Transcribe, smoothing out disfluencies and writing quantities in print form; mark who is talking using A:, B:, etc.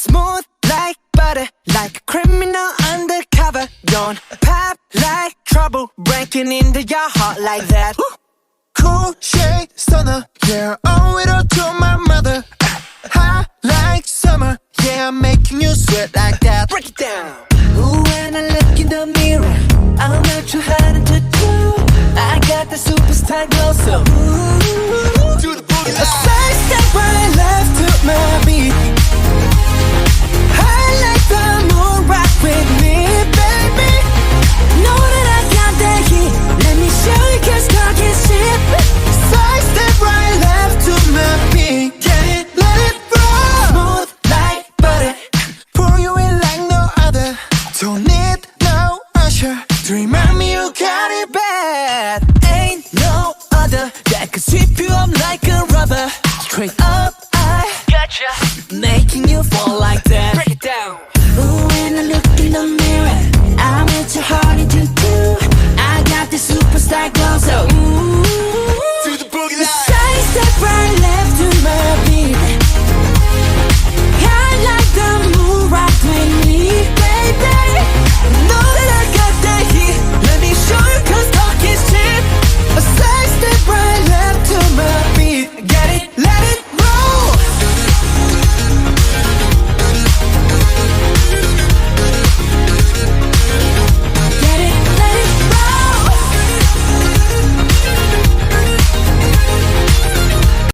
A: Smooth like butter, like a criminal undercover. Don't pop like trouble, breaking into your heart like that.
B: Cool shade stunner, yeah, owe it all to my mother. Hot like summer, yeah, I'm making you sweat like that.
A: Break it down. Ooh, when I look in the mirror, I'm not too hard to do. I got the superstar glow, so ooh,
B: Do the booty
A: a side step right left to my beat. I like the moon, rock with me, baby. Know that I got that heat. Let me show you, 'cause talk is cheap.
B: Side step right left to my beat. Get it, let it roll.
A: Smooth like butter.
B: Pour you in like no other. Don't need no usher to remind me you got it bad.
A: Ain't no other that could sweep you up like a rubber. Straight up, I gotcha, making you fall